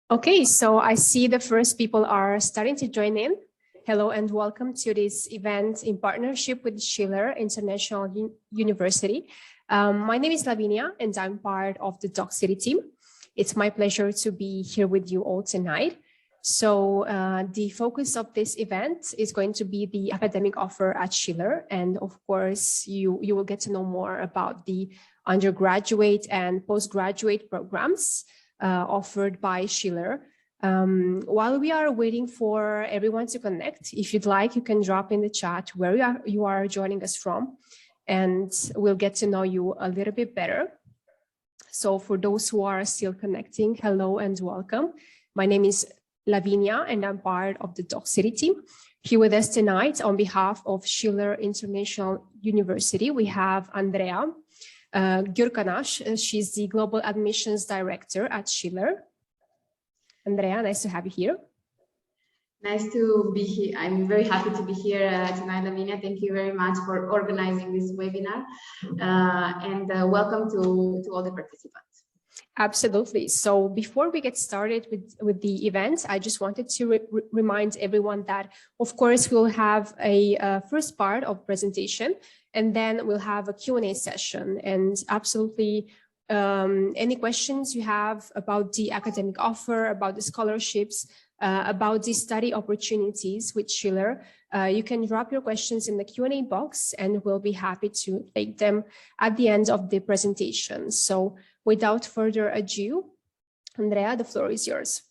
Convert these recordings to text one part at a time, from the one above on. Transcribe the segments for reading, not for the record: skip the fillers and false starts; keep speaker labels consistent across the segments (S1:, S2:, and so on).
S1: Okay, so I see the first people are starting to join in. Hello and welcome to this event in partnership with Schiller International University. My name is Lavinia and I'm part of the Docsity team. It's my pleasure to be here with you all tonight. So the focus of this event is going to be the academic offer at Schiller. And of course, you will get to know more about the undergraduate and postgraduate programs offered by Schiller. While we are waiting for everyone to connect, if you'd like, you can drop in the chat where you are joining us from, and we'll get to know you a little bit better. So for those who are still connecting, hello and welcome. My name is Lavinia and I'm part of the Docsity team. Here with us tonight on behalf of Schiller International University, we have Andrea Gyurkanash. She's the Global Admissions Director at Schiller. Andrea, nice to have you here.
S2: Nice to be here. I'm very happy to be here tonight, Lavinia. Thank you very much for organizing this webinar and welcome to all the participants.
S1: Absolutely. So before we get started with the event, I just wanted to remind everyone that, of course, we'll have a first part of presentation, and then we'll have a Q&A session. And absolutely, any questions you have about the academic offer, about the scholarships, about the study opportunities with Schiller, you can drop your questions in the Q&A box, and we'll be happy to take them at the end of the presentation. So without further ado, Andrea, the floor is yours.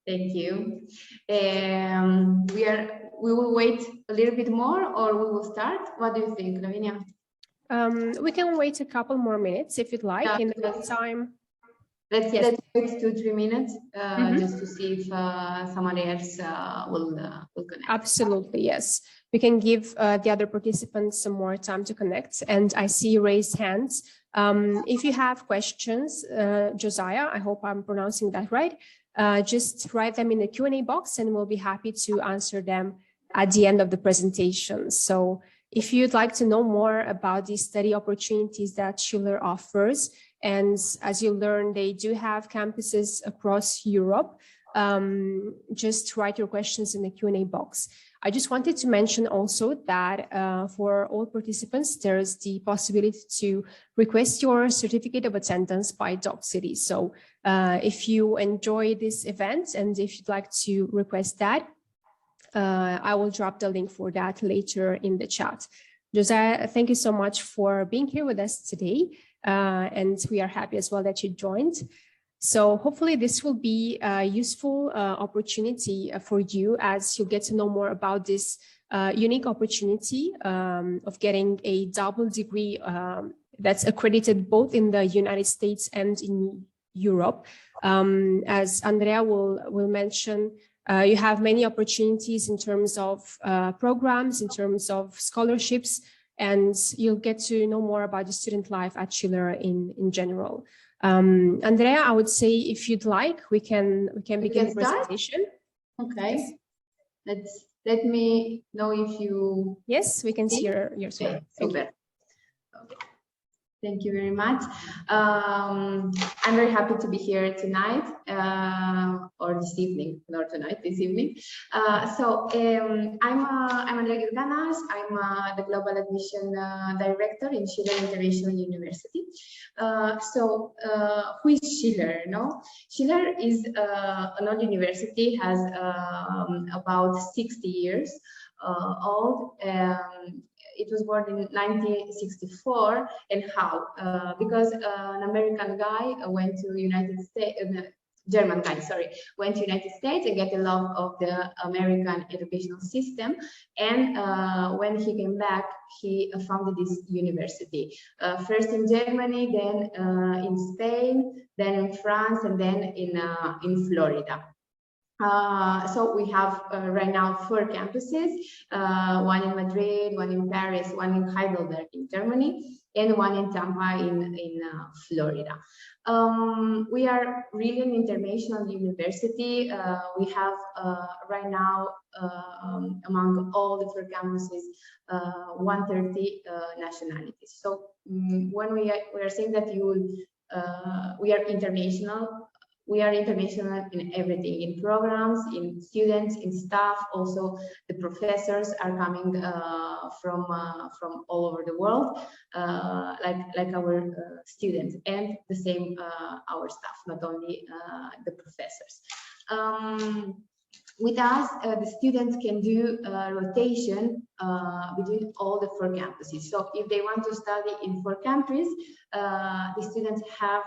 S2: Thank you. We will wait a little bit more, or we will start. What do you think, Lavinia?
S1: We can wait a couple more minutes if you'd like.
S2: Yeah,
S1: in the meantime,
S2: let's wait 2-3 minutes just to see if someone else will connect.
S1: Absolutely, yes. We can give the other participants some more time to connect. And I see raised hands. If you have questions, Josiah, I hope I'm pronouncing that right, just write them in the Q&A box and we'll be happy to answer them at the end of the presentation. So if you'd like to know more about the study opportunities that Schiller offers, and as you learn, they do have campuses across Europe, just write your questions in the Q&A box. I just wanted to mention also that for all participants, there's the possibility to request your certificate of attendance by Docsity. So if you enjoy this event and if you'd like to request that, I will drop the link for that later in the chat. Josiah, thank you so much for being here with us today. And we are happy as well that you joined. So hopefully this will be a useful opportunity for you as you get to know more about this unique opportunity of getting a double degree that's accredited both in the United States and in Europe. As Andrea will mention, you have many opportunities in terms of programs, in terms of scholarships, and you'll get to know more about the student life at Schiller in general. Andrea, I would say if you'd like, we can begin the presentation.
S2: Okay. Yes. Let me know if you.
S1: Yes, we can see your screen.
S2: Super. Okay. Thank you very much. I'm very happy to be here tonight, or this evening, not tonight, this evening. I'm Andrea Gyurkanash. I'm the Global Admission Director in Schiller International University. Who is Schiller? No? Schiller is an old university, has about 60 years old. It was born in 1964, and how? Because an American guy went to United States, German guy, sorry, went to United States and get a love of the American educational system. And when he came back, he founded this university. First in Germany, then in Spain, then in France, and then in Florida. So we have right now 4 campuses, one in Madrid, one in Paris, one in Heidelberg in Germany, and one in Tampa in Florida. We are really an international university. We have right now among all the 4 campuses 130 nationalities. So when we are saying that we are international, we are international in everything, in programs, in students, in staff. Also, the professors are coming from all over the world, like our students, and the same our staff, not only the professors. With us, the students can do rotation between all the 4 campuses. So if they want to study in 4 countries, the students have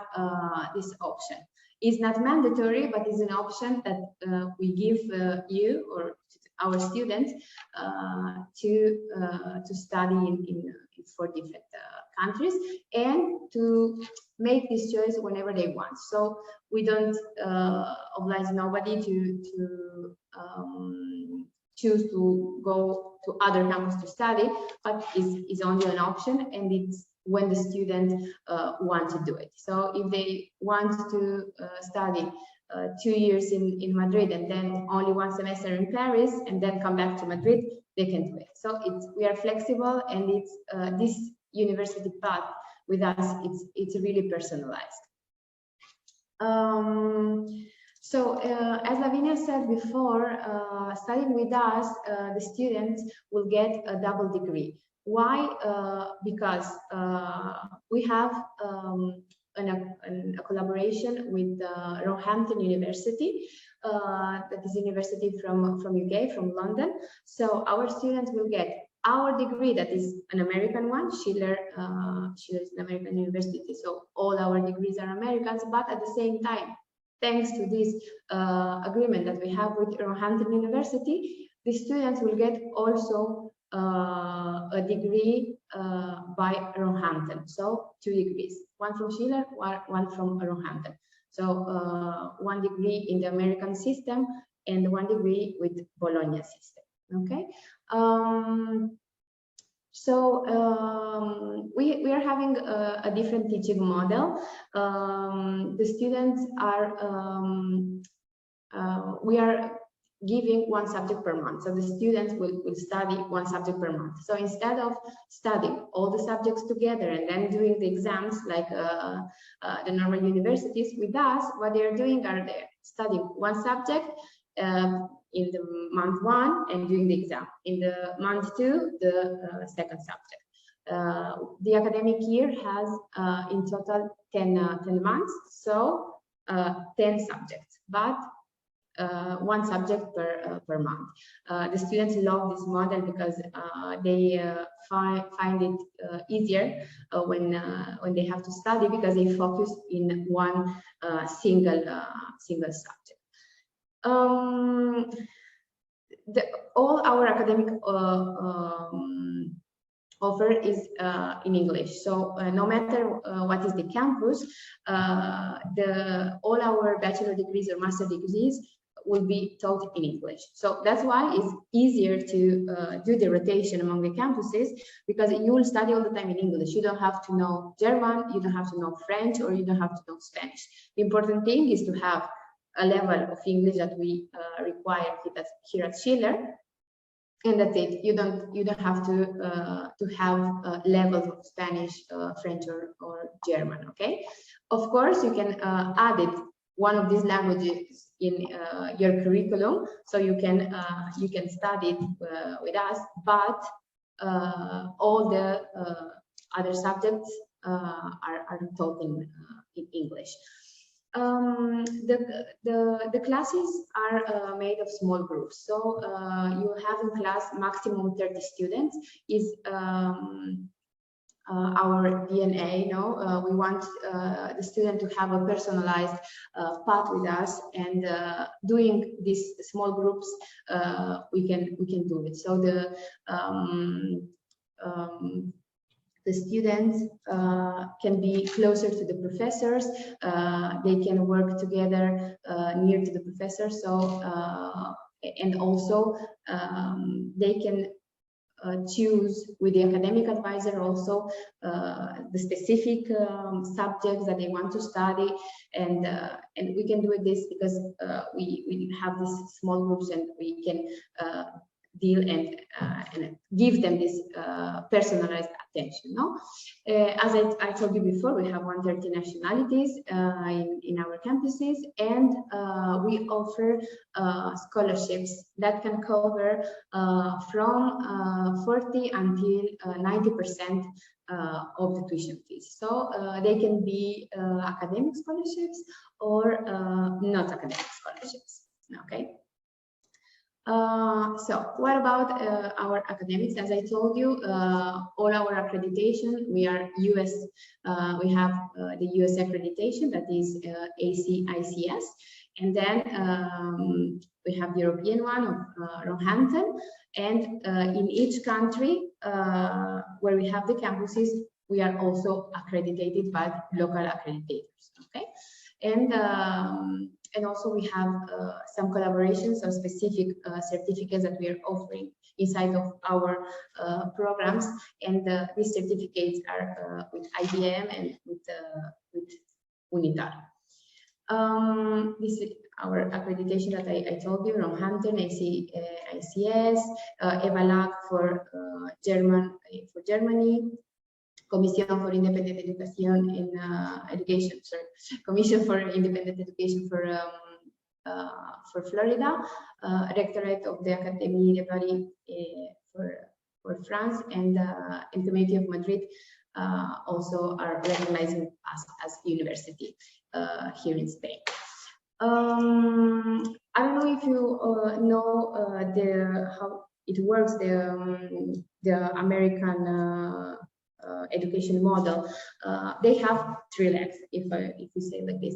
S2: this option. It's not mandatory, but it's an option that we give you or our students to study in 4 different countries, and to make this choice whenever they want. So we don't oblige nobody to choose to go to other campuses to study, but it's only an option, and it's when the student want to do it. So if they want to study 2 years in Madrid and then only 1 semester in Paris and then come back to Madrid, they can do it. So we are flexible, and it's this university path with us, it's really personalized. So as Lavinia said before, studying with us, the students will get a double degree. Why? Because we have a collaboration with Roehampton University, that is a university from UK, from London. So our students will get our degree, that is an American one. Schiller is an American university, so all our degrees are Americans, but at the same time, thanks to this agreement that we have with Roehampton University, the students will get also a degree by Roehampton. So 2 degrees, 1 from Schiller, 1 from Roehampton. So 1 degree in the American system and 1 degree with Bologna system. Okay. We are having a different teaching model. The students are, we are giving 1 subject per month. So the students will study 1 subject per month. So instead of studying all the subjects together and then doing the exams like the normal universities, with us, what they are doing are they're studying 1 subject in the month 1 and doing the exam. In the month 2, the second subject. The academic year has in total 10 months, so 10 subjects, but 1 subject per month. The students love this model because they find it easier when they have to study, because they focus in 1 single subject. All our academic offer is in English. So no matter what is the campus, all our bachelor degrees or master degrees will be taught in English. So that's why it's easier to do the rotation among the campuses, because you will study all the time in English. You don't have to know German, you don't have to know French, or you don't have to know Spanish. The important thing is to have a level of English that we require here at Schiller, and that's it. You don't have to have levels of Spanish, French, or German. Okay. Of course, you can add it, one of these languages, in your curriculum, so you can study it with us. But all the other subjects are taught in English. The classes are made of small groups, so you have in class maximum 30 students. Is our DNA, we want the student to have a personalized path with us, and doing these small groups, we can do it. So the students can be closer to the professors, they can work together near to the professors, so and also they can choose with the academic advisor also the specific subjects that they want to study, and we can do this because we have these small groups, and we can deal and give them this personalized attention. No, as I told you before, we have 130 nationalities in our campuses, and we offer scholarships that can cover from 40 until 90% of the tuition fees. So they can be academic scholarships or not academic scholarships. Okay. So what about our academics? As I told you, all our accreditation, we are US, we have the US accreditation, that is ACICS, and then we have the European one of Roehampton, and in each country where we have the campuses, we are also accredited by local accreditators, okay? And also we have some collaborations on specific certificates that we are offering inside of our programs, and these certificates are with IBM and with UNITAR. This is our accreditation that I told you: Roehampton, ICS, EVALAC for Germany, Commission for Independent Education in Education, sorry, Commission for Independent Education for Florida, Rectorate of the Académie de Paris for France, and Community of Madrid also are recognizing us as university here in Spain. I don't know if you know how it works, the American education model. They have three legs, if you say like this.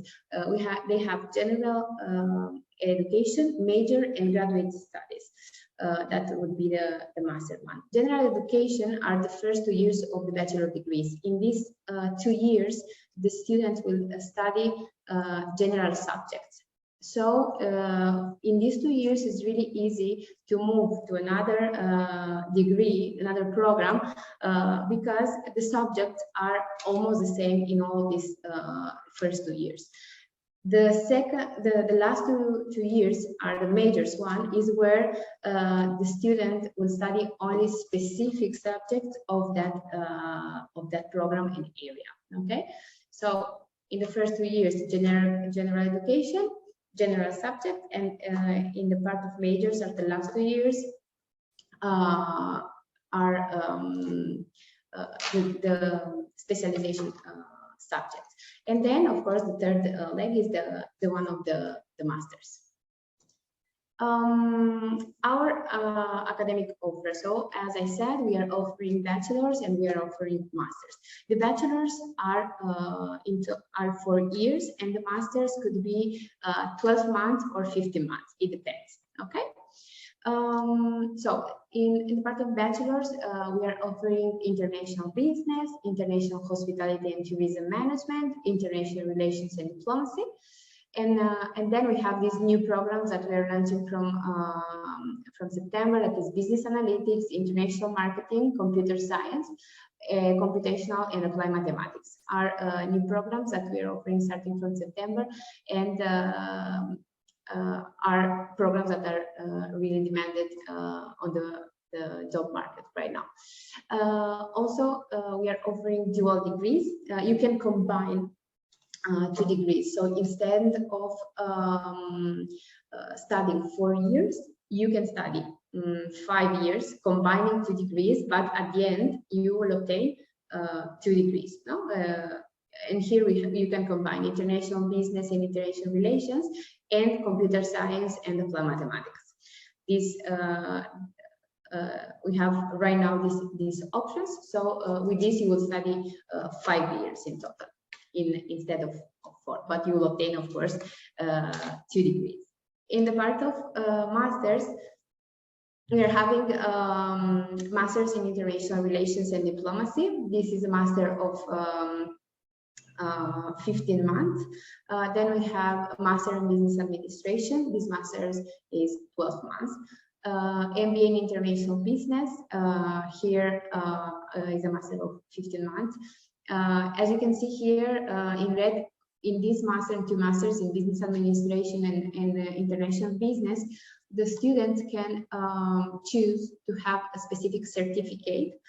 S2: They have general education, major, and graduate studies. That would be the master one. General education are the first 2 years of the bachelor degrees. In these 2 years, the student will study general subjects. So in these 2 years, it's really easy to move to another degree, another program, because the subjects are almost the same in all these first 2 years. The last two years are the majors one, is where the student will study only specific subjects of that program and area. Okay, so in the first 2 years, general education, general subject, and in the part of majors of the last 2 years are the specialization subjects. And then, of course, the third leg is the one of the masters. Our academic offer. So, as I said, we are offering bachelors and we are offering masters. The bachelors are 4 years, and the masters could be 12 months or 15 months. It depends. Okay. So, in the part of bachelors, we are offering international business, international hospitality and tourism management, international relations and diplomacy. And then we have these new programs that we are launching from September, that is business analytics, international marketing, computer science, computational and applied mathematics are new programs that we are offering starting from September, and are programs that are really demanded on the job market right now. Also, we are offering dual degrees. You can combine 2 degrees. So instead of studying 4 years, you can study 5 years, combining 2 degrees, but at the end you will obtain 2 degrees. No? And here you can combine international business and international relations and computer science and applied mathematics. This we have right now these options. So with this you will study 5 years in total, instead of 4, but you will obtain, of course, 2 degrees. In the part of masters, we are having masters in international relations and diplomacy. This is a master of 15 months. Then we have a master in business administration. This master's is 12 months. MBA in international business. Here is a master of 15 months. As you can see here in red, in this master and 2 masters in business administration and international business, the students can choose to have a specific certificate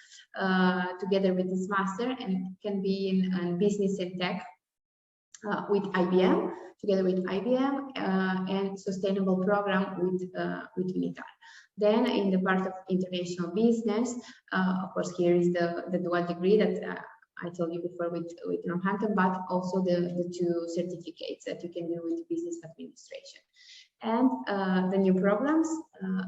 S2: together with this master, and it can be in business and tech with IBM, together with IBM, and sustainable program with UNITAR. Then in the part of international business, of course, here is the dual degree that I told you before with Northampton, but also the 2 certificates that you can do with business administration. And the new programs,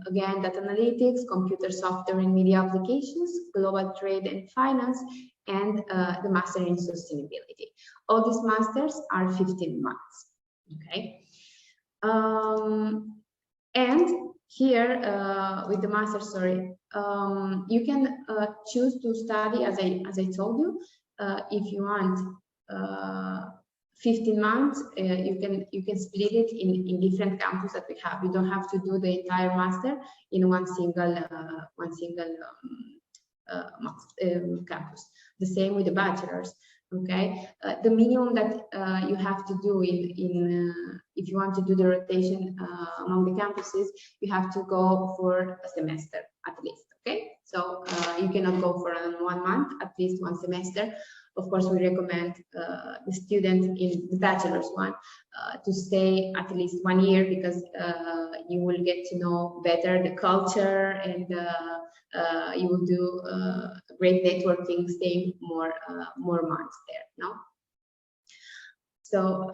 S2: again, data analytics, computer software and media applications, global trade and finance, and the master in sustainability. All these masters are 15 months, okay? And here with the master, you can choose to study, as I told you, if you want 15 months, you can split it in different campuses that we have. You don't have to do the entire master in one single campus. The same with the bachelor's. Okay, the minimum that you have to do if you want to do the rotation among the campuses, you have to go for a semester at least. Okay, so you cannot go for 1 month, at least 1 semester. Of course, we recommend the student in the bachelor's one to stay at least 1 year, because you will get to know better the culture, and you will do great networking, staying more months there. No. So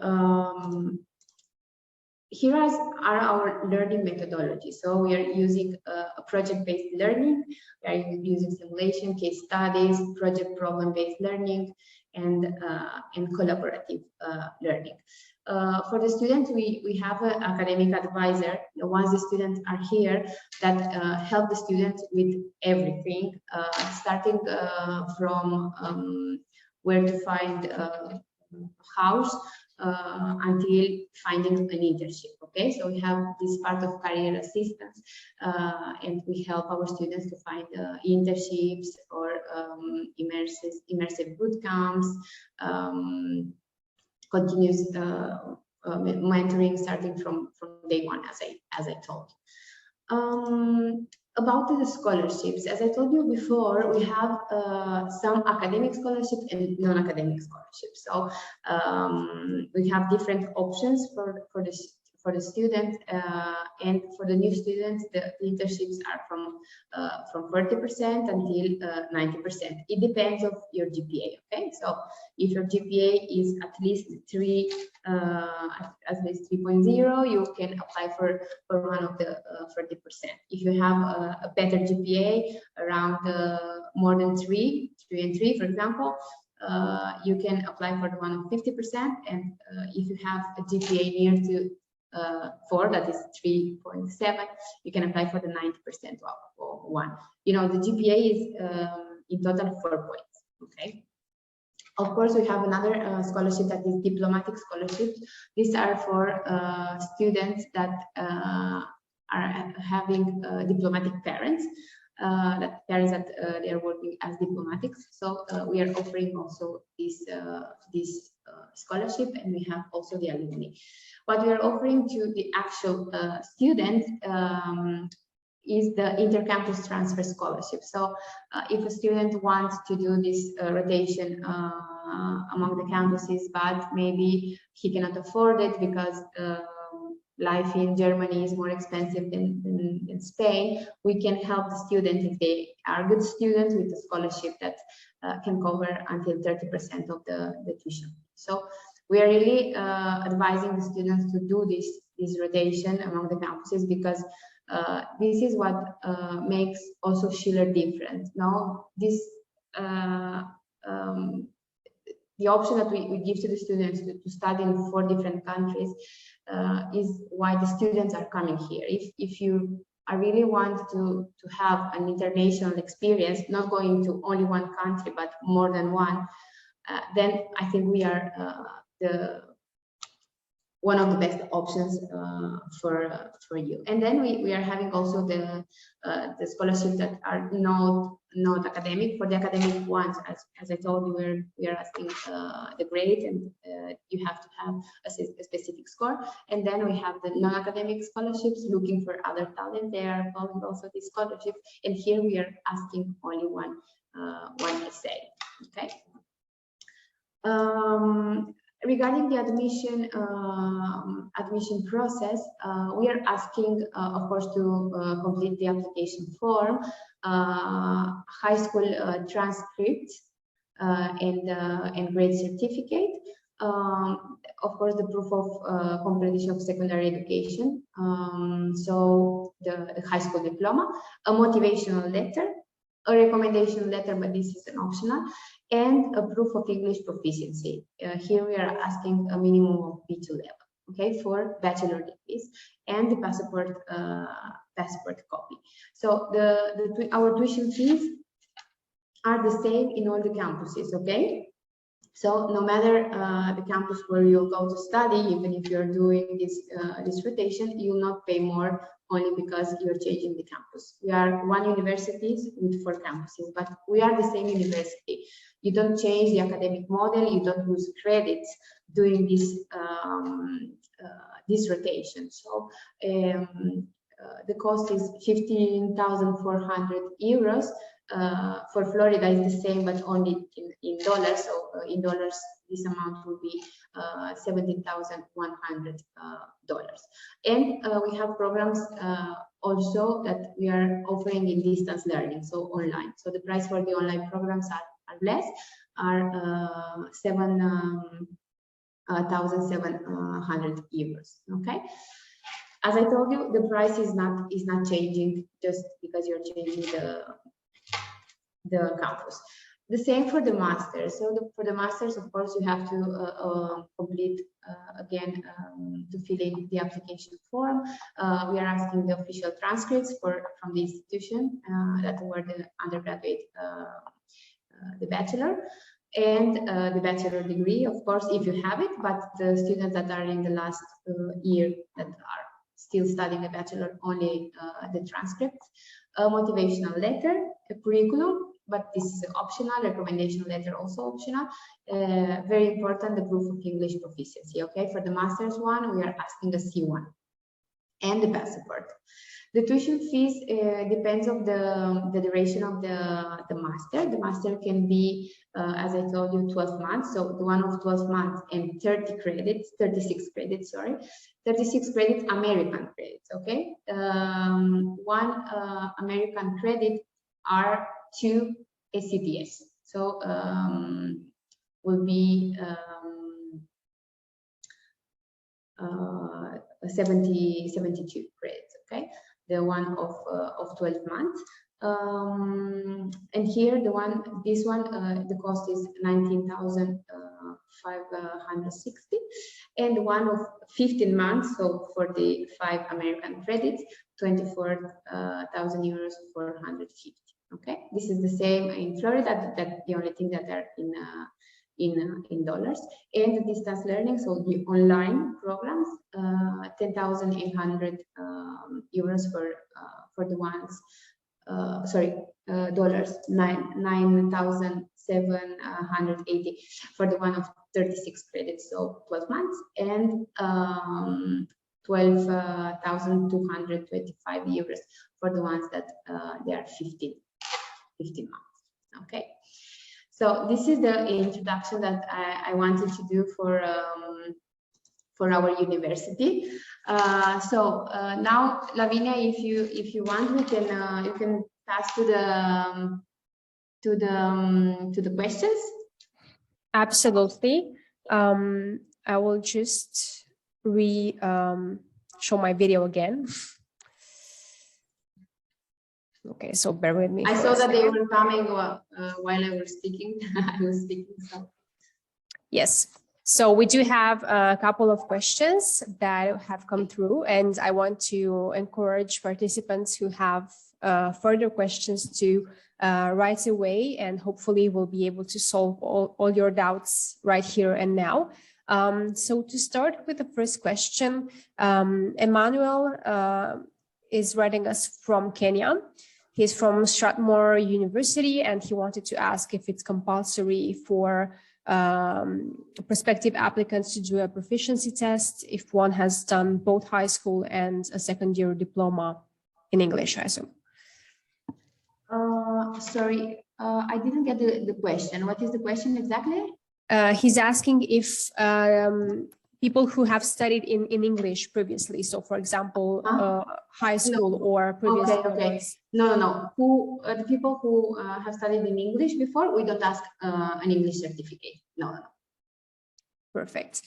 S2: here are our learning methodologies. So we are using a project-based learning. We are using simulation, case studies, project problem-based learning, and collaborative learning. For the students, we have an academic advisor. Once the students are here, that help the students with everything, starting from where to find a house, until finding an internship. Okay, so we have this part of career assistance, and we help our students to find internships or immersive boot camps, continuous mentoring starting from day 1, as I told you. About the scholarships, as I told you before, we have some academic scholarships and non-academic scholarships. So we have different options for the student, and for the new students, the internships are from 40% until 90%. It depends of your GPA. Okay, so if your GPA is at least 3.0, you can apply for one of the 40%. If you have a better GPA around more than 3 and 3, for example, you can apply for the one of 50%. And if you have a GPA near to 4, that is 3.7, you can apply for the 90% of 1. You know, the GPA is in total 4 points. Okay. Of course, we have another scholarship, that is diplomatic scholarships. These are for students that are having diplomatic parents, that they are working as diplomatics. So we are offering also this scholarship, and we have also the alumni. What we are offering to the actual students is the intercampus transfer scholarship. So if a student wants to do this rotation among the campuses, but maybe he cannot afford it because life in Germany is more expensive than Spain, we can help the students if they are good students with a scholarship that can cover until 30% of the tuition. So we are really advising the students to do this rotation among the campuses, because this is what makes also Schiller different. Now, this the option that we give to the students to study in 4 different countries is why the students are coming here. If you really want to have an international experience, not going to only one country but more than one, then I think we are one of the best options for you. And then we are having also the scholarships that are not academic. For the academic ones, as I told you, we are asking the grade, and you have to have a specific score. And then we have the non-academic scholarships, looking for other talent. They are following also these scholarships, and here we are asking only one essay. Okay. Regarding the admission process, we are asking, of course, to complete the application form, high school transcript, and grade certificate. Of course, the proof of completion of secondary education, so the high school diploma, a motivational letter, a recommendation letter, but this is an optional, and a proof of English proficiency. Here we are asking a minimum of B2 level, okay, for bachelor degrees, and the passport copy. So our tuition fees are the same in all the campuses, okay? So no matter the campus where you'll go to study, even if you're doing this rotation, you will not pay more only because you're changing the campus. We are one university with 4 campuses, but we are the same university. You don't change the academic model, you don't lose credits doing this rotation. So the cost is 15,400 euros. For Florida is the same, but only in dollars. So in dollars, this amount will be $17,100. And we have programs also that we are offering in distance learning, so online. So the price for the online programs are less, are 7,700 euros. Okay. As I told you, the price is not changing just because you're changing the campus. The same for the masters. So for the masters, of course, you have to complete again to fill in the application form. We are asking the official transcripts from the institution that were the undergraduate, the bachelor, and the bachelor degree, of course, if you have it. But the students that are in the last year that are still studying a bachelor, only the transcripts, a motivational letter, a curriculum, but this is optional, recommendation letter also optional. Very important, the proof of English proficiency. Okay, for the master's one, we are asking a C1, and the passport. The tuition fees depends on the duration of the master. The master can be, as I told you, 12 months. So the one of 12 months and 36 credits, sorry. 36 credits, American credits, okay? One American credit are 2 SCTS. So will be 72 credits, okay? The one of 12 months. And here this one, the cost is 19,560, and the one of 15 months, so for the 5 American credits, 24,000 euros 450. Okay, this is the same in Florida. That's the only thing that are in dollars. And the distance learning, so the online programs, 10,800 euros for the ones. Dollars, 9,780 for the one of 36 credits, so 12 months, and 12,225 euros for the ones that they are 15 months. Okay, so this is the introduction that I wanted to do for our university. So now, Lavinia, if you want, you can pass to the questions.
S1: Absolutely. I will just show my video again. Okay, so bear with me.
S2: I saw that they were coming while I was speaking. I was speaking. So.
S1: Yes. So we do have a couple of questions that have come through, and I want to encourage participants who have further questions to right away, and hopefully we'll be able to solve all your doubts right here and now. So to start with the first question, Emmanuel is writing us from Kenya. He's from Strathmore University, and he wanted to ask if it's compulsory for prospective applicants to do a proficiency test if one has done both high school and a second-year diploma in English, I assume.
S2: Sorry, I didn't get the question. What is the question exactly?
S1: He's asking if people who have studied in English previously, so for example, high school or previous diplomas.
S2: No. The people who have studied in English before, we don't ask an English certificate. No.
S1: Perfect.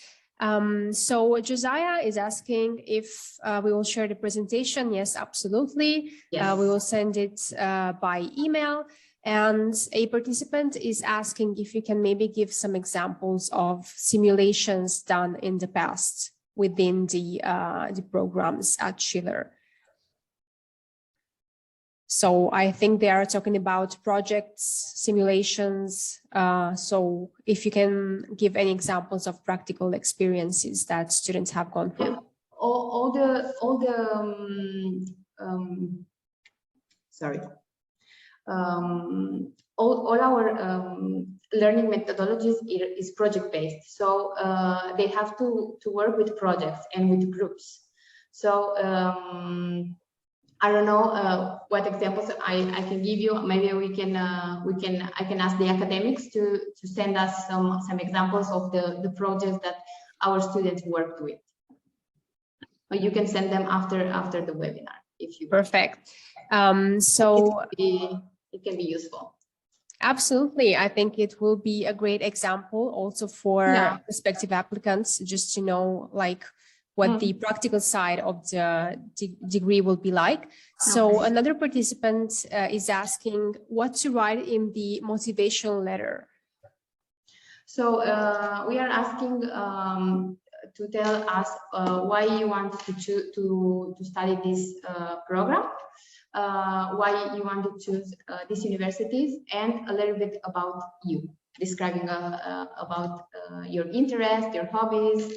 S1: So Josiah is asking if we will share the presentation. Yes, absolutely.
S2: Yes.
S1: We will send it by email. And a participant is asking if you can maybe give some examples of simulations done in the past within the programs at Schiller. So I think they are talking about projects, simulations. So if you can give any examples of practical experiences that students have gone through.
S2: Yeah. All our learning methodologies is project-based. So they have to work with projects and with groups. So I don't know what examples I can give you. Maybe I can ask the academics to send us some examples of the projects that our students worked with. Or you can send them after the webinar if you.
S1: Perfect. So
S2: it can be useful.
S1: Absolutely. I think it will be a great example also for prospective applicants, just to know like what the practical side of the degree will be like. So another participant is asking what to write in the motivational letter.
S2: So we are asking to tell us why you want to study this program, why you want to choose these universities, and a little bit about you, describing about your interests, your hobbies,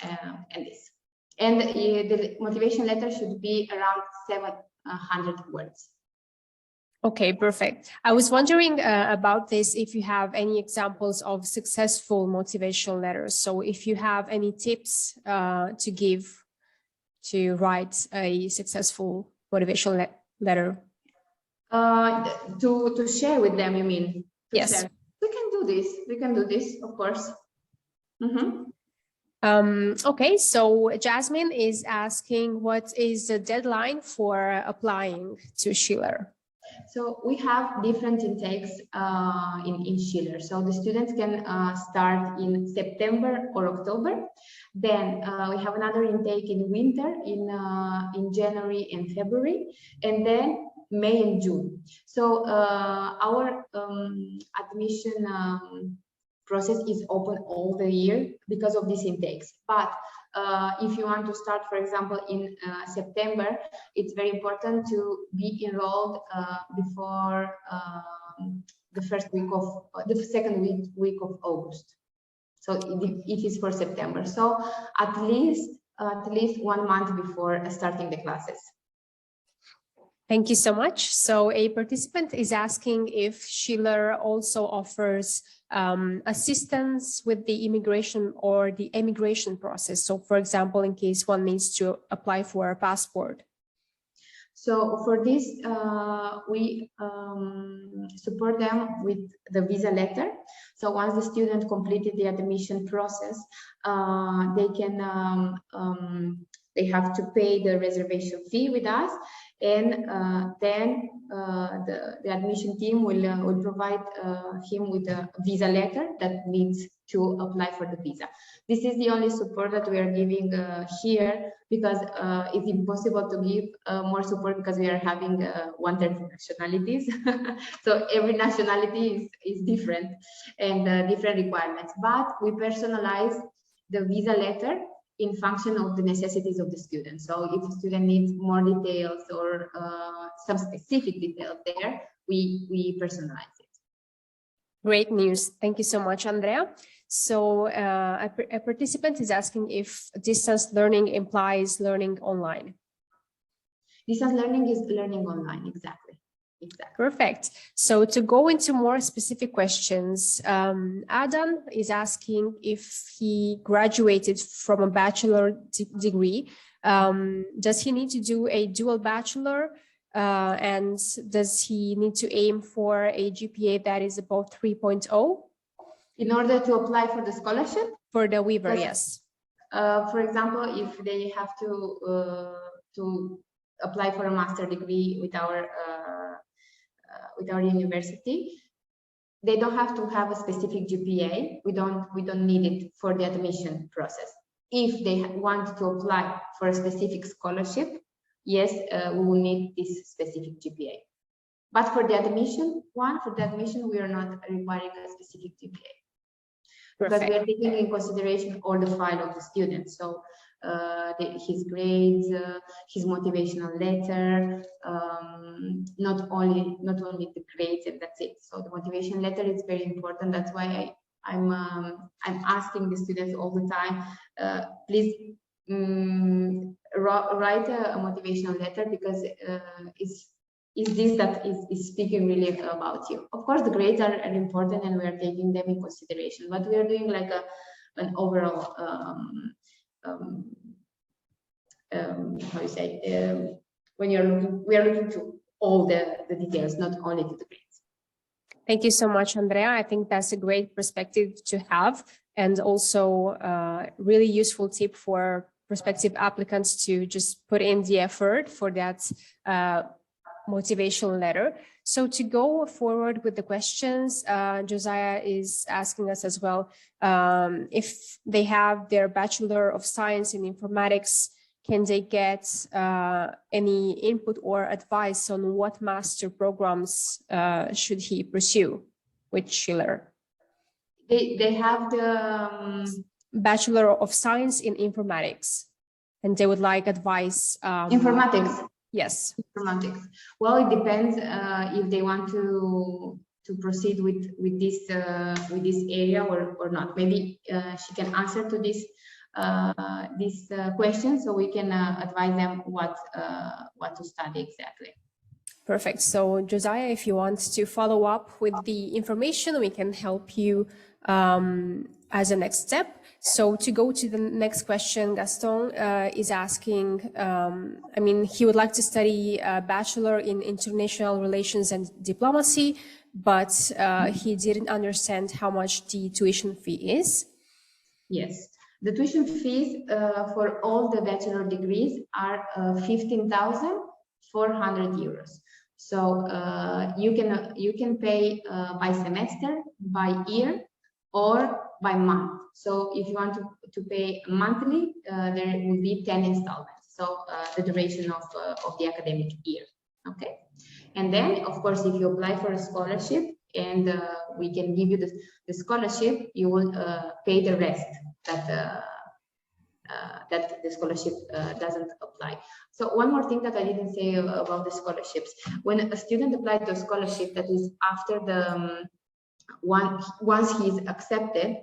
S2: and this. And the motivation letter should be around 700 words.
S1: Okay, perfect. I was wondering about this, if you have any examples of successful motivational letters. So if you have any tips to give to write a successful motivational letter.
S2: To share with them, you mean?
S1: Yes.
S2: Share. We can do this, of course.
S1: Okay, so Jasmine is asking what is the deadline for applying to Schiller?
S2: So we have different intakes in Schiller. So the students can start in September or October. Then we have another intake in winter in January and February, and then May and June. So our admission process is open all the year because of these intakes. But if you want to start, for example, in September, it's very important to be enrolled before the second week of August. So it is for September. So at least 1 month before starting the classes.
S1: Thank you so much. So a participant is asking if Schiller also offers assistance with the immigration or the emigration process. So for example, in case one needs to apply for a passport.
S2: So for this, we support them with the visa letter. So once the student completed the admission process, they have to pay the reservation fee with us, and then the admission team will provide him with a visa letter that needs to apply for the visa. This is the only support that we are giving here, because it's impossible to give more support because we are having 130 nationalities. So every nationality is different and different requirements, but we personalize the visa letter in function of the necessities of the student. So if a student needs more details or some specific details there, we personalize it.
S1: Great news. Thank you so much, Andrea. So a participant is asking if distance learning implies learning online.
S2: Distance learning is learning online, exactly.
S1: Perfect. So to go into more specific questions, Adam is asking if he graduated from a bachelor degree. Does he need to do a dual bachelor? And does he need to aim for a GPA that is above 3.0?
S2: In order to apply for the scholarship?
S1: For the Weaver, yes.
S2: For example, if they have to apply for a master degree with our university, they don't have to have a specific GPA. We don't need it for the admission process. If they want to apply for a specific scholarship, yes, we will need this specific GPA. But for the admission we are not requiring a specific GPA. Because we are taking in consideration all the file of the student. So his grades, his motivational letter, not only the grades, and that's it. So the motivation letter is very important. That's why I'm asking the students all the time, please write a motivational letter, because is this that is speaking really about you. Of course, the grades are important and we are taking them in consideration, but we are doing like an overall how you say, when we are looking to all the details, not only to the grades.
S1: Thank you so much, Andrea. I think that's a great perspective to have, and also really useful tip for prospective applicants to just put in the effort for that motivational letter. So to go forward with the questions, Josiah is asking us as well, if they have their Bachelor of Science in Informatics, can they get any input or advice on what master programs should he pursue with Schiller?
S2: They have the
S1: Bachelor of Science in Informatics, and they would like advice.
S2: Informatics.
S1: Yes.
S2: Informatics. Well, it depends if they want to proceed with this area or not. Maybe she can answer to this question, so we can advise them what to study exactly.
S1: Perfect. So Josiah, if you want to follow up with the information, we can help you as a next step. So to go to the next question, Gaston is asking, I mean, he would like to study a Bachelor in International Relations and Diplomacy, but he didn't understand how much the tuition fee is.
S2: Yes, the tuition fees for all the bachelor degrees are 15,400 euros. So you can pay by semester, by year, or by month. So if you want to pay monthly, there will be 10 installments. So the duration of the academic year. Okay. And then, of course, if you apply for a scholarship and we can give you the scholarship, you will pay the rest that the scholarship doesn't apply. So one more thing that I didn't say about the scholarships. When a student applies to a scholarship, that is after the once he is accepted,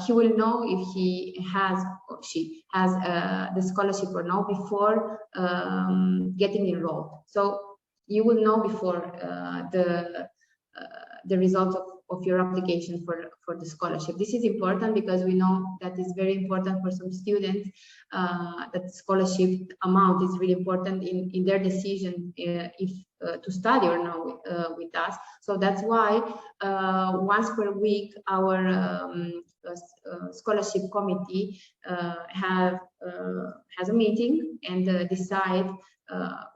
S2: he will know if he has or she has the scholarship or not before getting enrolled. So you will know before the result of your application for the scholarship. This is important because we know that is very important for some students, that scholarship amount is really important in their decision if to study or not with us. So that's why once per week our scholarship committee has a meeting and decide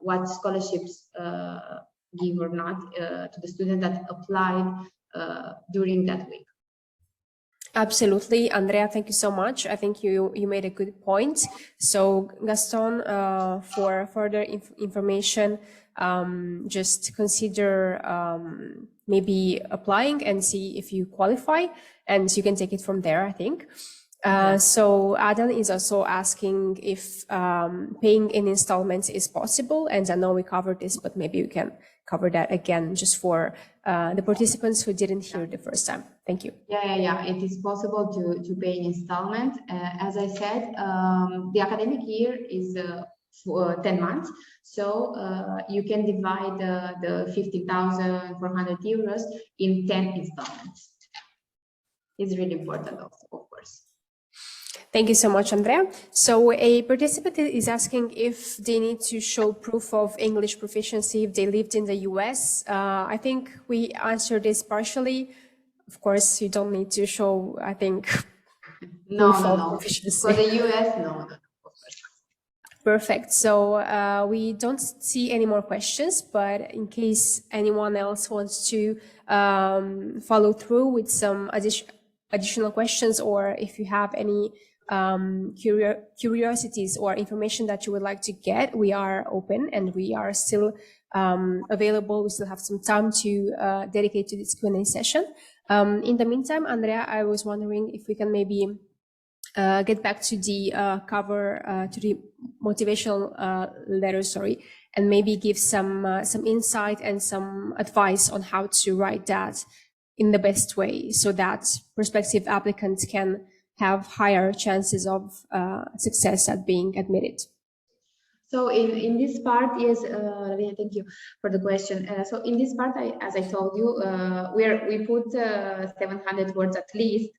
S2: what scholarships give or not to the student that applied during that week.
S1: Absolutely, Andrea, thank you so much. I think you made a good point. So Gaston, for further information, just consider maybe applying and see if you qualify, and you can take it from there, I think. So Adam is also asking if paying in installments is possible. And I know we covered this, but maybe we can cover that again just for the participants who didn't hear the first time. Thank you.
S2: Yeah. It is possible to pay in installment. As I said, the academic year is for 10 months. So you can divide the 50,400 euros in 10 installments. It's really important also, of course.
S1: Thank you so much, Andrea. So a participant is asking if they need to show proof of English proficiency if they lived in the US. I think we answered this partially. Of course, you don't need to show, I think, proof of proficiency.
S2: For the US, no.
S1: Perfect. So we don't see any more questions, but in case anyone else wants to follow through with some additional questions, or if you have any curiosities or information that you would like to get, we are open and we are still available. We still have some time to dedicate to this Q&A session. In the meantime, Andrea, I was wondering if we can maybe get back to the to the motivational letter, and maybe give some insight and some advice on how to write that in the best way so that prospective applicants can have higher chances of success at being admitted.
S2: So in this part, yes, Lavina, thank you for the question. So in this part, as I told you, we put 700 words at least,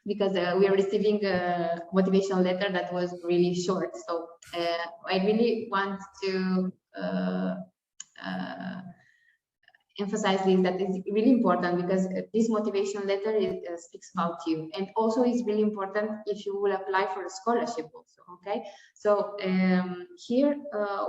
S2: because we are receiving a motivational letter that was really short. So I really want to emphasize this, that is really important, because this motivational letter speaks about you, and also is really important if you will apply for a scholarship also. Okay, so here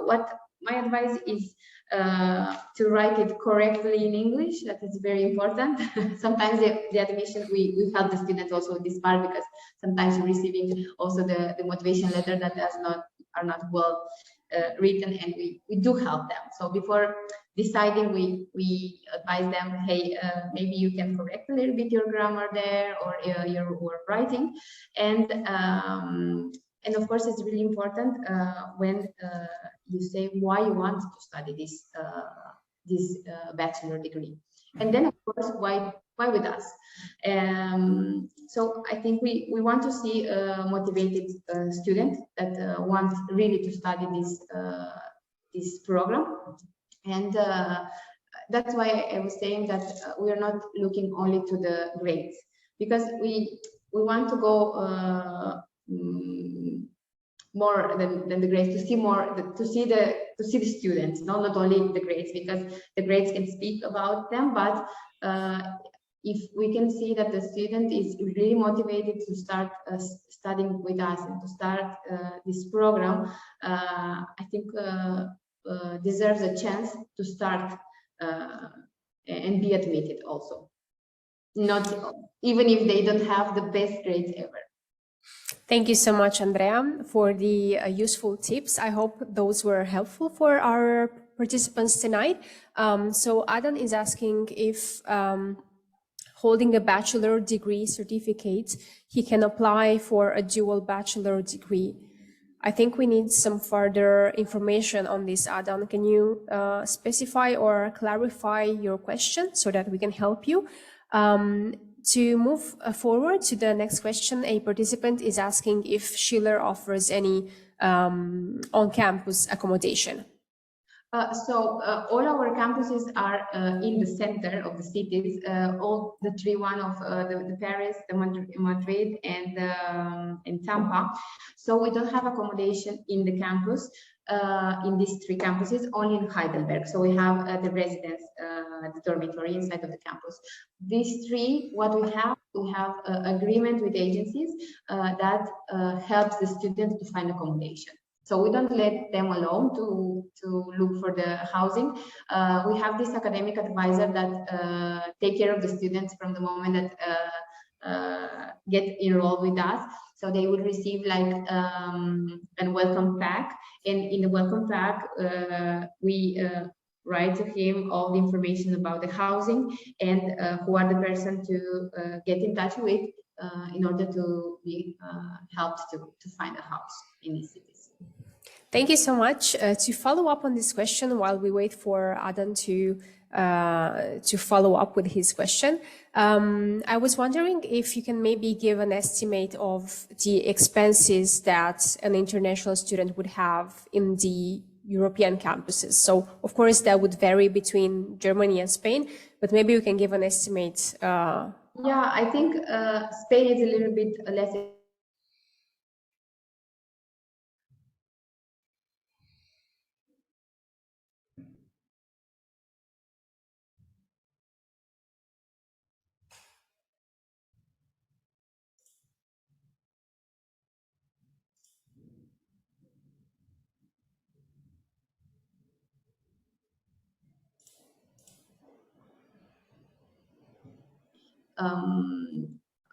S2: what my advice is to write it correctly in English. That is very important. Sometimes the admission, we help the students also with this part, because sometimes you're receiving also the motivation letter that are not well written, and we do help them. So before deciding, we advise them, hey, maybe you can correct a little bit your grammar there, or your writing, and of course it's really important when you say why you want to study this bachelor degree, and then of course why with us. So I think we want to see a motivated student that wants really to study this program, and that's why I was saying that we are not looking only to the grades, because we want to go more than the grades, to see more, to see the students, not only the grades, because the grades can speak about them, but if we can see that the student is really motivated to start studying with us and to start this program, I think deserves a chance to start and be admitted also, not even if they don't have the best grades ever.
S1: Thank you so much, Andrea, for the useful tips. I hope those were helpful for our participants tonight. So Adam is asking if holding a bachelor degree certificate, he can apply for a dual bachelor degree. I think we need some further information on this, Adam. Can you specify or clarify your question so that we can help you? To move forward to the next question, a participant is asking if Schiller offers any on-campus accommodation.
S2: So all our campuses are in the center of the cities, all the three, one of the Paris, the Madrid, and Tampa. So we don't have accommodation in the campus, in these three campuses, only in Heidelberg. So we have the residence, the dormitory inside of the campus. These three, what we have agreement with agencies that helps the students to find accommodation. So we don't let them alone to look for the housing. We have this academic advisor that take care of the students from the moment that get enrolled with us. So they will receive like a welcome pack, and in the welcome pack we write to him all the information about the housing and who are the person to get in touch with in order to be helped to find a house in these cities.
S1: Thank you so much. To follow up on this question, while we wait for Adam to follow up with his question, I was wondering if you can maybe give an estimate of the expenses that an international student would have in the European campuses. So, of course, that would vary between Germany and Spain, but maybe you can give an estimate.
S2: Yeah, I think Spain is a little bit less.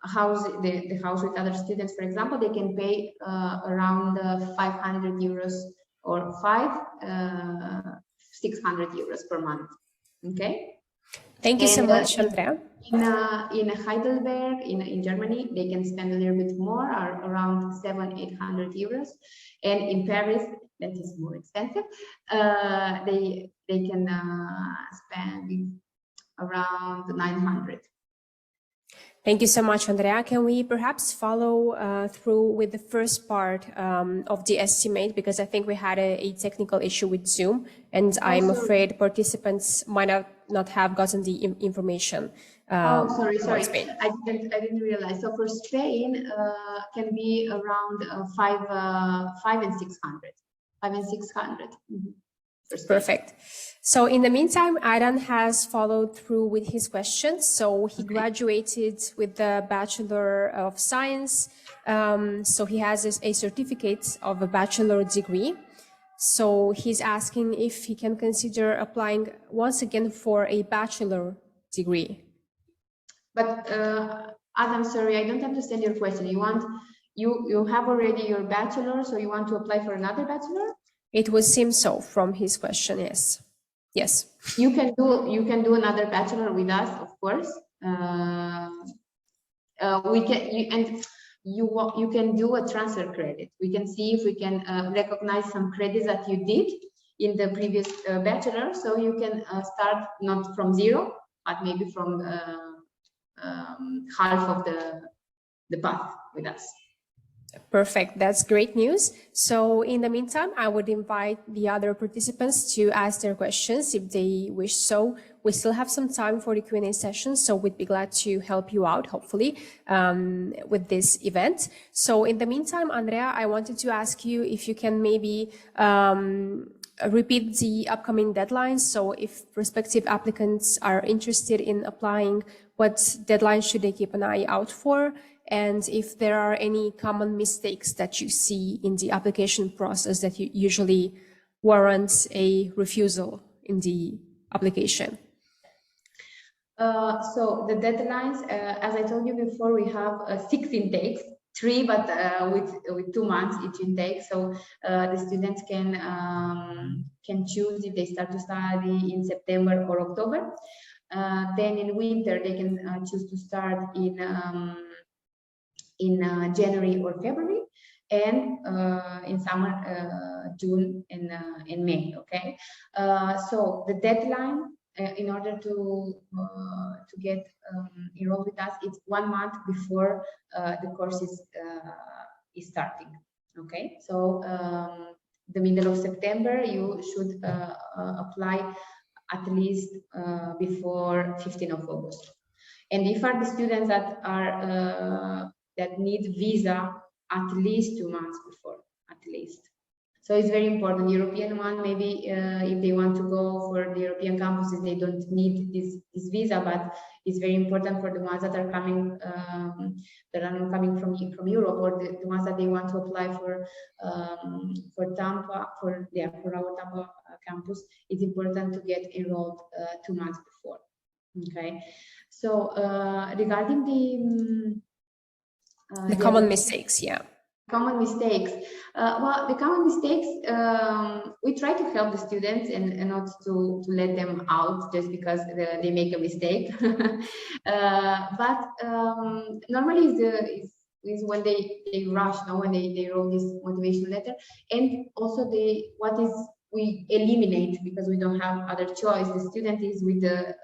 S2: House the house with other students, for example, they can pay around 500 euros or 600 euros per month. Okay.
S1: Thank you so much, Andrea.
S2: In Heidelberg, in Germany, they can spend a little bit more, or around 700-800 euros, and in Paris, that is more expensive. They can spend around 900.
S1: Thank you so much, Andrea. Can we perhaps follow through with the first part of the estimate? Because I think we had a technical issue with Zoom, and I'm afraid participants might not have gotten the information.
S2: Sorry. I didn't realize. So for Spain, can be around 5 and 600. 5 and 600. Mm-hmm.
S1: Perfect. So in the meantime, Adam has followed through with his questions. So he graduated with the Bachelor of Science. So he has a certificate of a bachelor degree. So he's asking if he can consider applying once again for a bachelor degree.
S2: But Adam, sorry, I don't understand your question. You have already your bachelor, so you want to apply for another bachelor?
S1: It would seem so from his question, yes. Yes.
S2: You can do another bachelor with us, of course. You can do a transfer credit. We can see if we can recognize some credits that you did in the previous bachelor, so you can start not from zero, but maybe from half of the path with us.
S1: Perfect. That's great news. So in the meantime, I would invite the other participants to ask their questions if they wish so. We still have some time for the Q&A session, so we'd be glad to help you out, hopefully, with this event. So in the meantime, Andrea, I wanted to ask you if you can maybe repeat the upcoming deadlines. So if prospective applicants are interested in applying, what deadlines should they keep an eye out for? And if there are any common mistakes that you see in the application process that usually warrants a refusal in the application.
S2: So the deadlines, as I told you before, we have 6 intakes, 3, but with 2 months each intake. So the students can choose if they start to study in September or October. Then in winter, they can choose to start in January or February, and in summer, June and May. Okay, so the deadline in order to get enrolled with us, it's 1 month before the course is starting. Okay, so the middle of September, you should apply at least before 15th of August. And if are the students that are that need visa, at least 2 months before, at least. So it's very important. European one, maybe if they want to go for the European campuses, they don't need this visa, but it's very important for the ones that are coming from Europe, or the ones that they want to apply for Tampa, for our Tampa campus. It's important to get enrolled 2 months before. Okay, so regarding the
S1: common mistakes, yeah.
S2: Common mistakes. Well, the common mistakes, we try to help the students and not to let them out just because they make a mistake. But normally is when they rush, when they wrote this motivational letter, and also we eliminate, because we don't have other choice, the student is with the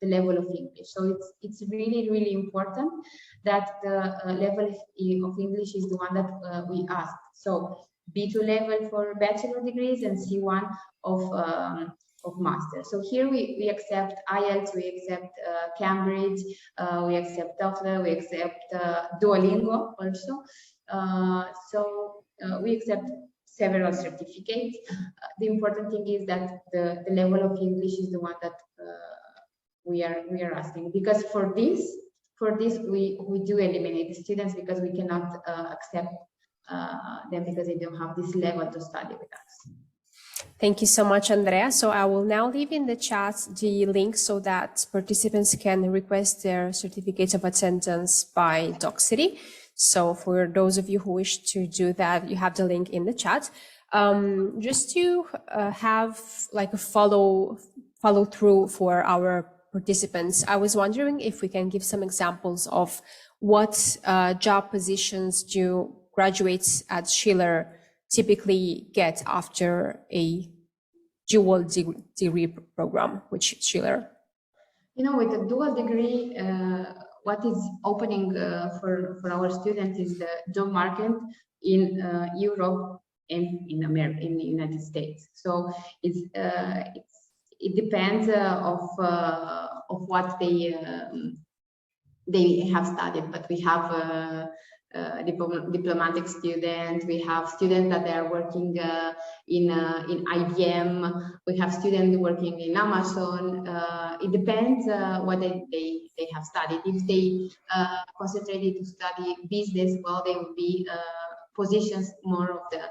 S2: level of English. So it's really important that the level of English is the one that we ask. So B2 level for bachelor degrees and C1 of master. So here we accept IELTS, we accept Cambridge, we accept TOEFL, we accept Duolingo also. So we accept several certificates. The important thing is that the level of English is the one that we are asking, because for this we do eliminate the students, because we cannot accept them because they don't have this level to study with us.
S1: Thank you so much, Andrea. So I will now leave in the chat the link so that participants can request their certificates of attendance by Docsity. So for those of you who wish to do that, you have the link in the chat. Just to have like a follow through for our participants, I was wondering if we can give some examples of what job positions do graduates at Schiller typically get after a dual degree program, which Schiller.
S2: With a dual degree, what is opening for our students is the job market in Europe and in America, in the United States. So it depends of what they have studied, but we have diplomatic students, we have students that are working in IBM, we have students working in Amazon. It depends what they have studied. If they concentrated to study business, well, they will be positions more of the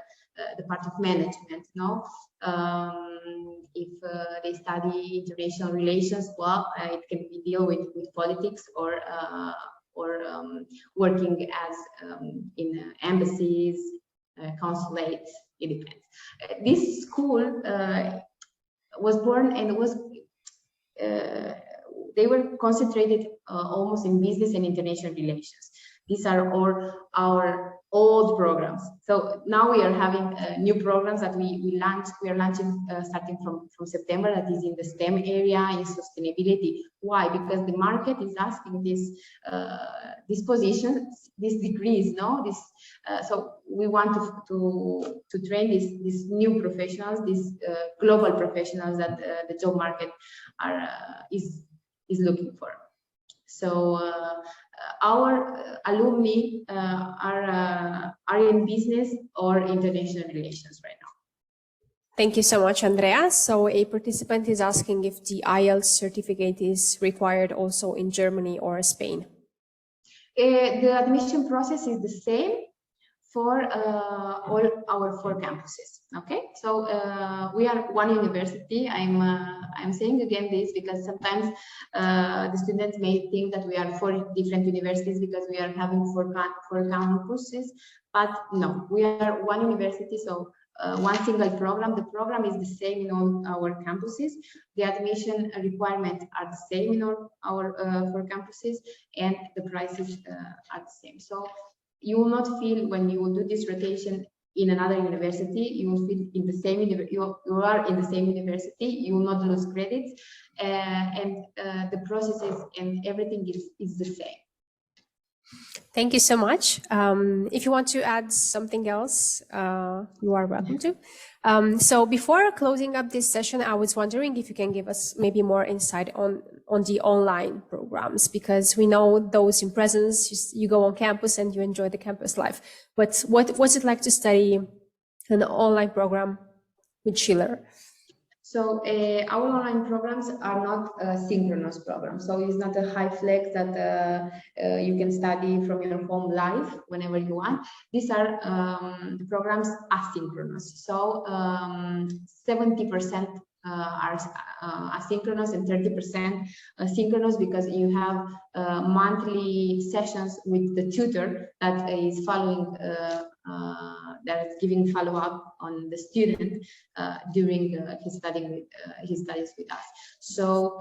S2: part of management, no? If they study international relations, well, it can be deal with politics or working as in embassies, consulates. It depends. This school was born and was they were concentrated almost in business and international relations. These are all our old programs. So now we are having new programs that we are launching starting from September, that is in the STEM area, in sustainability. Why? Because the market is asking these positions, these degrees, no? So we want to train these new professionals, these global professionals that the job market is looking for. So our alumni are in business or international relations right now.
S1: Thank you so much, Andrea. So a participant is asking if the IELTS certificate is required also in Germany or Spain.
S2: The admission process is the same for all our 4 campuses. Okay, so we are one university. I'm saying again this because sometimes the students may think that we are 4 different universities because we are having 4 campuses, but no, we are one university. So one single program. The program is the same in all our campuses. The admission requirements are the same in all our 4 campuses, and the prices are the same. So you will not feel, when you will do this rotation in another university, you will feel in the same you are in the same university. You will not lose credits, and the processes and everything is the same.
S1: Thank you so much. If you want to add something else, you are welcome to. So before closing up this session, I was wondering if you can give us maybe more insight on the online programs, because we know those in presence, you go on campus and you enjoy the campus life. But what's it like to study an online program with Schiller?
S2: So our online programs are not synchronous programs. So it's not a high flex that you can study from your home live whenever you want. These are programs asynchronous. So 70% are asynchronous and 30% synchronous, because you have monthly sessions with the tutor that is following that is giving follow-up on the student during his studies with us. So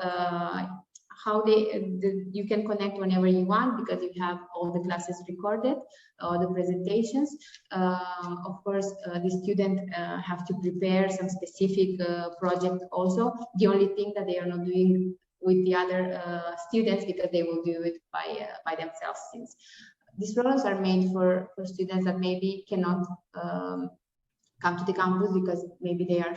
S2: how you can connect whenever you want, because you have all the classes recorded, all the presentations. Of course, the student have to prepare some specific project also. The only thing that they are not doing with the other students, because they will do it by themselves, since these programs are made for students that maybe cannot come to the campus because maybe they are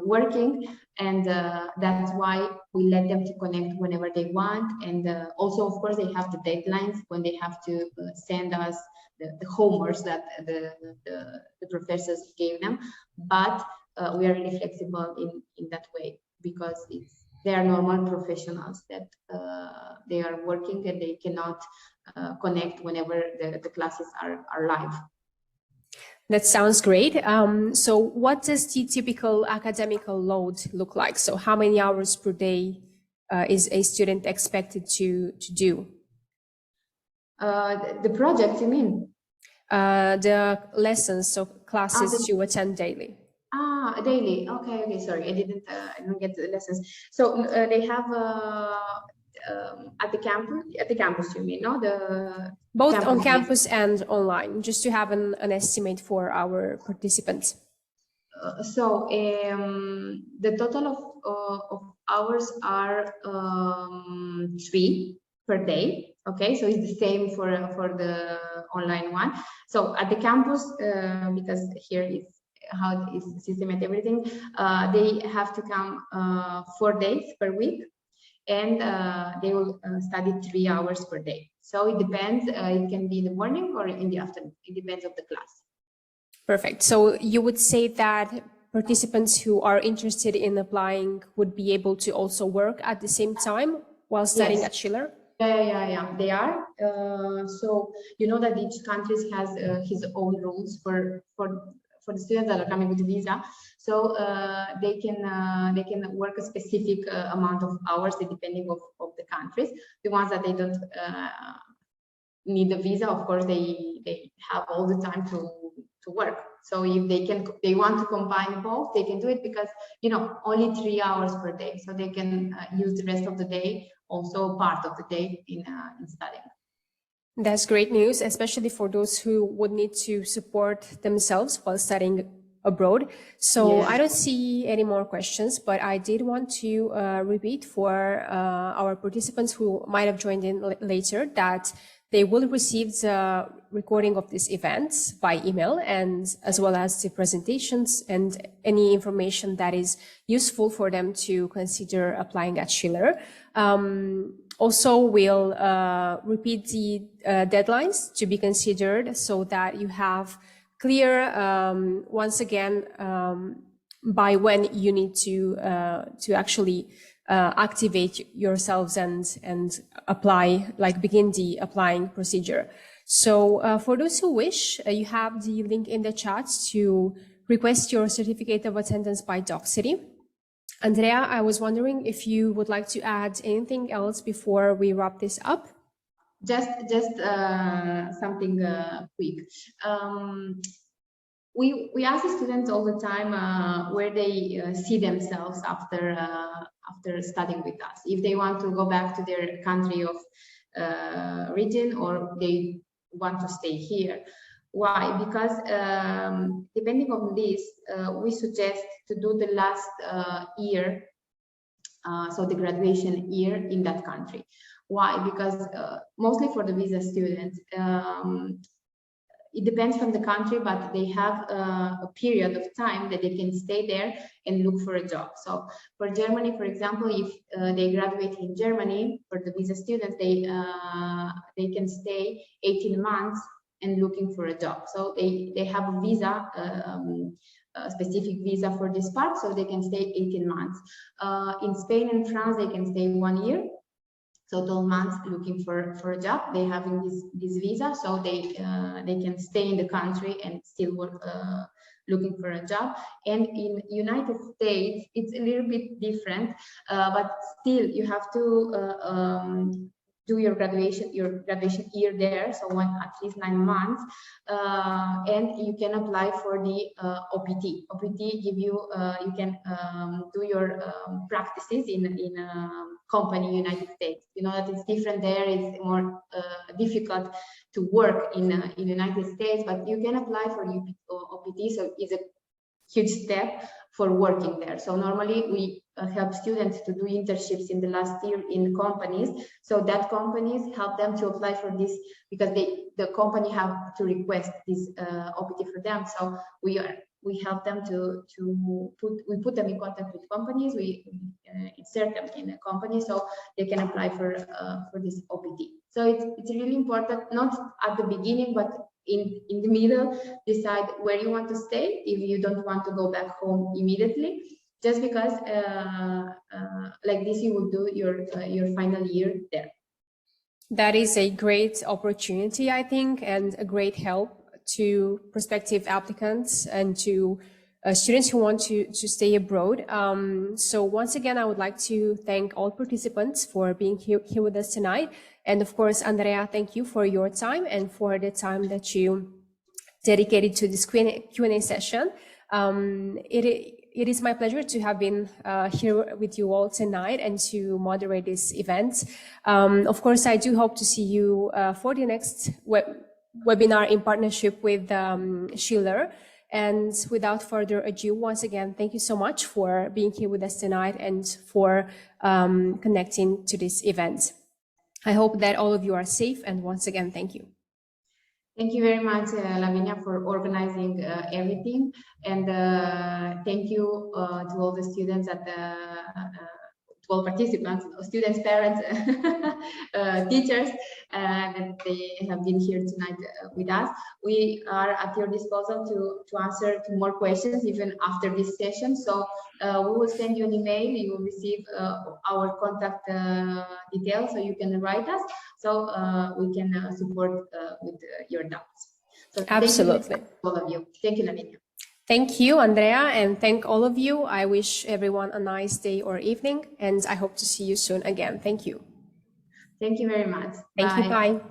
S2: working, and that's why we let them to connect whenever they want. And also, of course, they have the deadlines when they have to send us the homeworks that the professors gave them. But we are really flexible in that way, because they are normal professionals that they are working, and they cannot connect whenever the classes are live.
S1: That sounds great. So what does the typical academical load look like? So how many hours per day is a student expected to do?
S2: The project, you mean?
S1: The lessons, so classes to attend daily.
S2: Daily. Okay. Sorry, I didn't get the lessons. So they have at the campus, you mean? No,
S1: both on campus and online, just to have an estimate for our participants.
S2: So the total of hours are 3 per day. Okay, so it's the same for the online one. So at the campus, because here is how it is system and everything, they have to come 4 days per week, and they will study 3 hours per day. So it depends. It can be in the morning or in the afternoon. It depends on the class.
S1: Perfect. So you would say that participants who are interested in applying would be able to also work at the same time while studying at Schiller?
S2: Yeah, they are. So you know that each country has his own rules for the students that are coming with a visa. So they can work a specific amount of hours depending of the countries. The ones that they don't need a visa, of course, they have all the time to work. So if they want to combine both, they can do it, because only 3 hours per day, so they can use the rest of the day, also part of the day in studying.
S1: That's great news, especially for those who would need to support themselves while studying abroad. So I don't see any more questions, but I did want to repeat for our participants who might have joined in later that they will receive the recording of this event by email, and as well as the presentations and any information that is useful for them to consider applying at Schiller. Also, we'll repeat the deadlines to be considered, so that you have clear, once again, by when you need to actually activate yourselves and apply, begin the applying procedure. So for those who wish, you have the link in the chat to request your certificate of attendance by Docsity. Andrea, I was wondering if you would like to add anything else before we wrap this up.
S2: Just something quick. We ask the students all the time where they see themselves after studying with us. If they want to go back to their country of origin, or they want to stay here. Why? Because depending on this, we suggest to do the last year, so the graduation year in that country. Why? Because mostly for the visa students, it depends from the country, but they have a period of time that they can stay there and look for a job. So for Germany, for example, if they graduate in Germany, for the visa students, they can stay 18 months and looking for a job. So they have a visa, a specific visa for this part, so they can stay 18 months. In Spain and France, they can stay 1 year. So 12 months looking for a job. They have this visa, so they can stay in the country and still work, looking for a job. And in United States, it's a little bit different, but still you have to do your graduation year there, so at least 9 months, and you can apply for the OPT. OPT give you you can do your practices in a company in United States. You know that it's different there. It's more difficult to work in United States, but you can apply for OPT. So it's a huge step for working there. So normally we help students to do internships in the last year in companies, so that companies help them to apply for this, because the company have to request this OPT for them. So we help them we put them in contact with companies, we insert them in a company so they can apply for this OPT. So it's really important, not at the beginning, but in the middle, decide where you want to stay if you don't want to go back home immediately. Just because like this, you will do your final year there.
S1: That is a great opportunity, I think, and a great help to prospective applicants and to students who want to stay abroad. So once again, I would like to thank all participants for being here with us tonight. And of course, Andrea, thank you for your time and for the time that you dedicated to this Q&A session. It is my pleasure to have been here with you all tonight and to moderate this event. Of course, I do hope to see you for the next webinar in partnership with Schiller. And without further ado, once again, thank you so much for being here with us tonight and for connecting to this event. I hope that all of you are safe, and once again, thank you.
S2: Thank you very much, Lavinia, for organizing everything, and thank you to all the students at the to all participants, students, parents, teachers, that they have been here tonight with us. We are at your disposal to answer to more questions even after this session. So we will send you an email. You will receive our contact details, so you can write us, so we can support with your doubts. So
S1: absolutely,
S2: thank you, all of you. Thank you, Lavinia.
S1: Thank you, Andrea, and thank all of you. I wish everyone a nice day or evening, and I hope to see you soon again. Thank you.
S2: Thank you very much.
S1: Thank you. Bye.